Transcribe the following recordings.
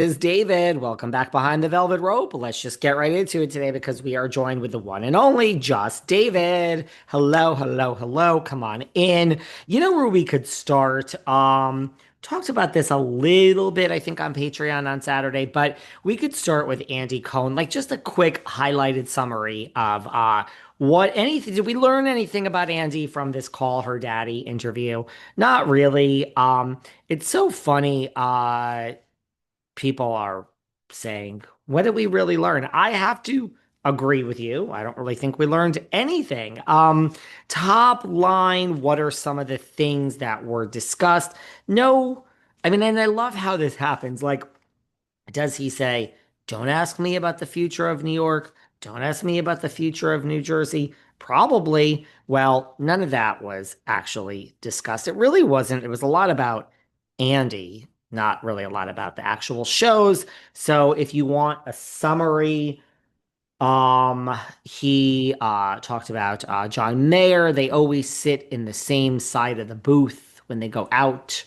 This is David. Welcome back behind the velvet rope. Let's just get right into it today because we are joined with the one and only Just David. Hello, hello, hello. Come on in. You know where we could start? Talked about this a little bit, I think, on Patreon on Saturday, but we could start with Andy Cohen, like just a quick highlighted summary of what anything did we learn anything about Andy from this Call Her Daddy interview? Not really. It's so funny. People are saying, what did we really learn? I have to agree with you. I don't really think we learned anything. Top line, what are some of the things that were discussed? No, I mean, and I love how this happens. Like, does he say, don't ask me about the future of New York? Don't ask me about the future of New Jersey? Probably. Well, none of that was actually discussed. It really wasn't. It was a lot about Andy, not really a lot about the actual shows. So if you want a summary, he talked about John Mayer. They always sit in the same side of the booth when they go out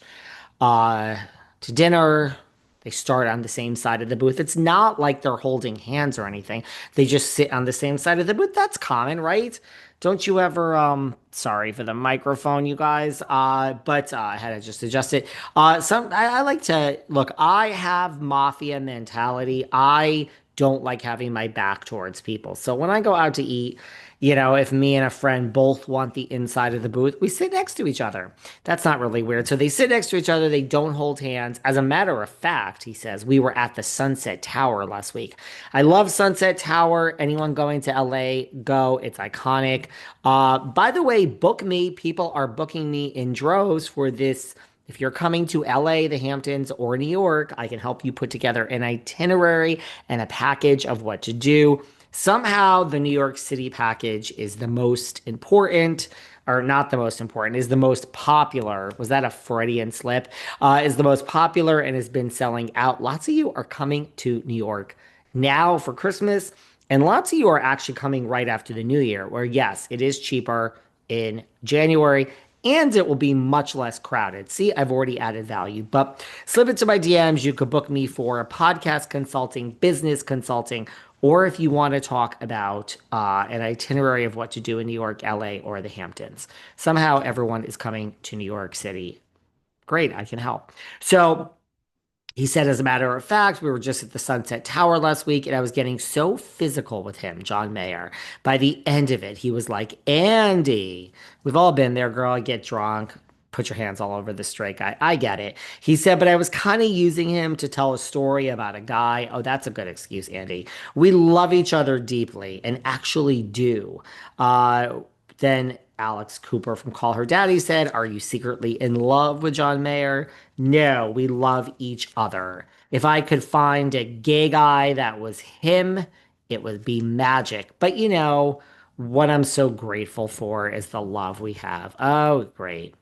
uh, to dinner. They start on the same side of the booth. It's not like they're holding hands or anything. They just sit on the same side of the booth. That's common, right? Don't you ever, sorry for the microphone, you guys, but I had to just adjust it. I like to, look, I have mafia mentality. I don't like having my back towards people. So when I go out to eat, if me and a friend both want the inside of the booth, we sit next to each other. That's not really weird. So they sit next to each other. They don't hold hands. As a matter of fact, he says, we were at the Sunset Tower last week. I love Sunset Tower. Anyone going to LA, go. It's iconic. By the way, book me. People are booking me in droves for this. If you're coming to LA, the Hamptons, or New York, I can help you put together an itinerary and a package of what to do. Somehow, the New York City package is the most important, or not the most important, is the most popular. Was that a Freudian slip? Is the most popular and has been selling out. Lots of you are coming to New York now for Christmas, and lots of you are actually coming right after the New Year, where, yes, it is cheaper in January and it will be much less crowded. See, I've already added value, but slip into my DMs. You could book me for a podcast consulting, business consulting, or if you want to talk about an itinerary of what to do in New York, LA, or the Hamptons. Somehow everyone is coming to New York City. Great, I can help. So he said, as a matter of fact, we were just at the Sunset Tower last week, and I was getting so physical with him, John Mayer. By the end of it, he was like, Andy, we've all been there, girl. Get drunk, put your hands all over the straight guy. I get it. He said, but I was kind of using him to tell a story about a guy. Oh, that's a good excuse, Andy. We love each other deeply and actually do. Then Alex Cooper from Call Her Daddy said, are you secretly in love with John Mayer? No, we love each other. If I could find a gay guy that was him, it would be magic. But what I'm so grateful for is the love we have. Oh, great.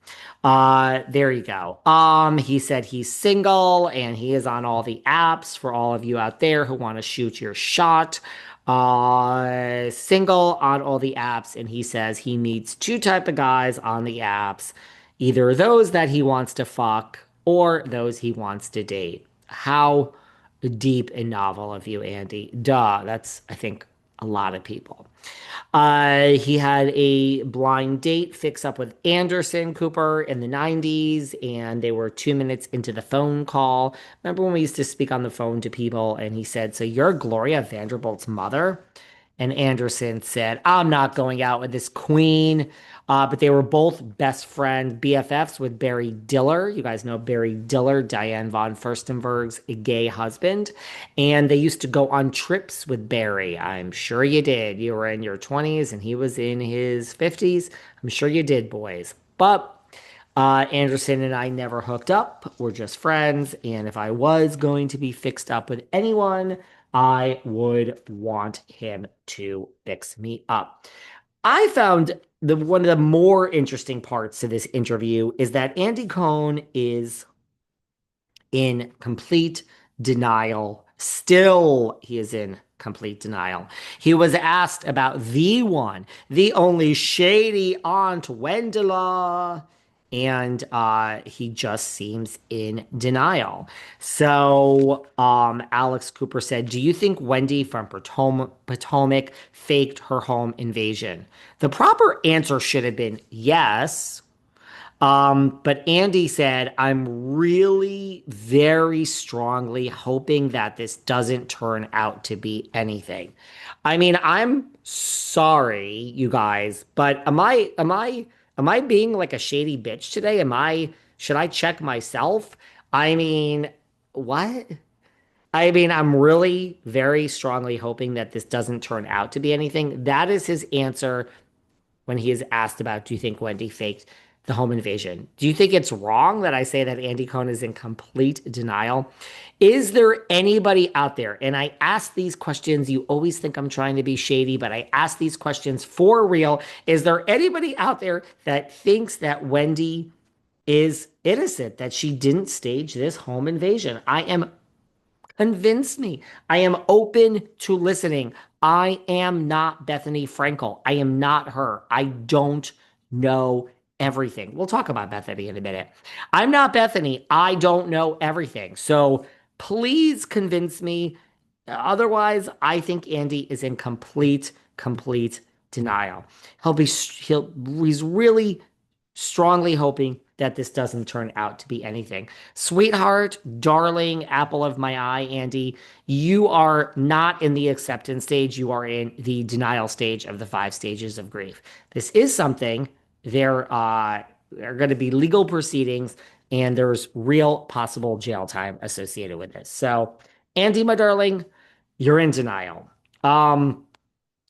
There you go. He said he's single and he is on all the apps for all of you out there who want to shoot your shot. Single on all the apps, and he says he meets two type of guys on the apps, either those that he wants to fuck or those he wants to date. How deep and novel of you, Andy. Duh, that's, I think, a lot of people. He had a blind date fix up with Anderson Cooper in the 90s, and they were 2 minutes into the phone call. Remember when we used to speak on the phone to people, and he said, so you're Gloria Vanderbilt's mother? And Anderson said, I'm not going out with this queen. But they were both best friend BFFs with Barry Diller. You guys know Barry Diller, Diane von Furstenberg's gay husband. And they used to go on trips with Barry. I'm sure you did. You were in your 20s and he was in his 50s. I'm sure you did, boys. But Anderson and I never hooked up. We're just friends. And if I was going to be fixed up with anyone, I would want him to fix me up. I found one of the more interesting parts to this interview is that Andy Cohen is in complete denial. Still, he is in complete denial. He was asked about the one, the only shady Aunt Wendela, and he just seems in denial. So Alex Cooper said, "Do you think Wendy from Potomac faked her home invasion?" The proper answer should have been yes. But Andy said, "I'm really very strongly hoping that this doesn't turn out to be anything." I mean, I'm sorry, you guys, but am I being like a shady bitch today? Should I check myself? I mean, what? I mean, I'm really very strongly hoping that this doesn't turn out to be anything. That is his answer when he is asked about, do you think Wendy faked the home invasion? Do you think it's wrong that I say that Andy Cohen is in complete denial? Is there anybody out there? And I ask these questions. You always think I'm trying to be shady, but I ask these questions for real. Is there anybody out there that thinks that Wendy is innocent, that she didn't stage this home invasion? I am Convince me. I am open to listening. I am not Bethenny Frankel. I am not her. I don't know everything. We'll talk about Bethenny in a minute. I'm not Bethenny. I don't know everything. So please convince me. Otherwise, I think Andy is in complete denial. He's really strongly hoping that this doesn't turn out to be anything. Sweetheart, darling, apple of my eye, Andy, you are not in the acceptance stage. You are in the denial stage of the five stages of grief. This is something. There are going to be legal proceedings, and there's real possible jail time associated with this. So, Andy, my darling, you're in denial. Um,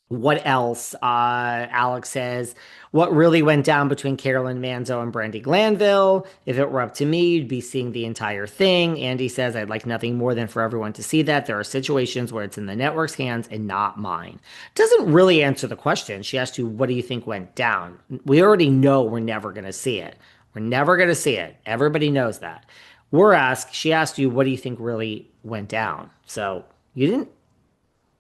what else? Alex says, what really went down between Carolyn Manzo and Brandy Glanville? If it were up to me, you'd be seeing the entire thing. Andy says, I'd like nothing more than for everyone to see that. There are situations where it's in the network's hands and not mine. Doesn't really answer the question. She asked you, what do you think went down? We already know we're never going to see it. We're never going to see it. Everybody knows that. She asked you, what do you think really went down? So you didn't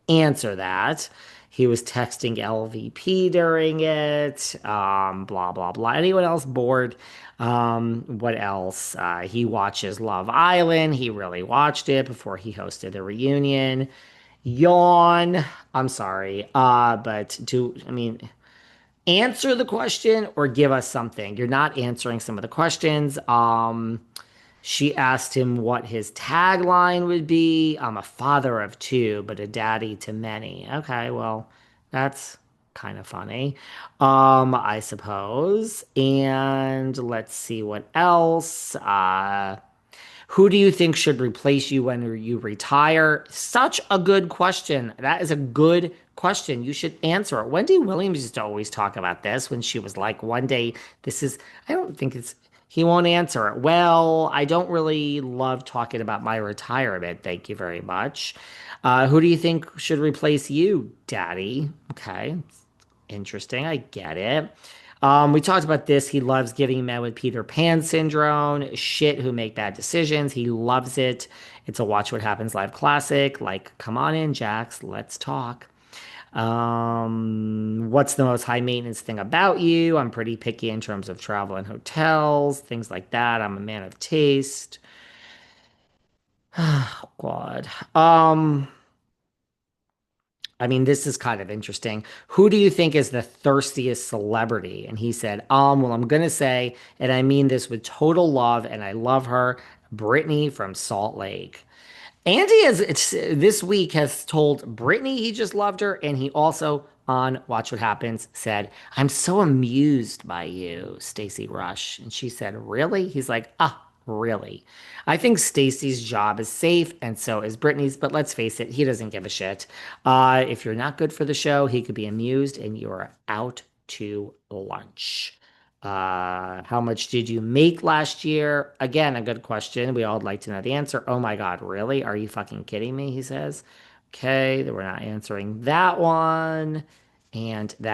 answer that. He was texting LVP during it. Blah, blah, blah. Anyone else bored? What else? He watches Love Island. He really watched it before he hosted the reunion. Yawn. I'm sorry. I mean, answer the question or give us something. You're not answering some of the questions. She asked him what his tagline would be. I'm a father of two, but a daddy to many. Okay, well, that's kind of funny, I suppose. And let's see what else. Who do you think should replace you when you retire? Such a good question. That is a good question. You should answer it. Wendy Williams used to always talk about this when she was like, one day, I don't think he won't answer it. Well, I don't really love talking about my retirement. Thank you very much. Who do you think should replace you, Daddy? Okay, interesting. I get it. We talked about this. He loves giving men with Peter Pan syndrome, shit who make bad decisions. He loves it. It's a Watch What Happens Live classic. Like, come on in, Jax. Let's talk. What's the most high maintenance thing about you? I'm pretty picky in terms of travel and hotels, things like that. I'm a man of taste. Oh, God. I mean, this is kind of interesting. Who do you think is the thirstiest celebrity? And he said, well, I'm gonna say, and I mean this with total love, and I love her, Brittany from Salt Lake. Andy this week has told Brittany he just loved her, and he also on Watch What Happens said, "I'm so amused by you, Stacey Rush." And she said, "Really?" He's like, "Ah, really." I think Stacey's job is safe, and so is Brittany's. But let's face it, he doesn't give a shit. If you're not good for the show, he could be amused, and you're out to lunch. How much did you make last year? Again, a good question. We all would like to know the answer. Oh my God, really? Are you fucking kidding me? He says. Okay, we're not answering that one. And that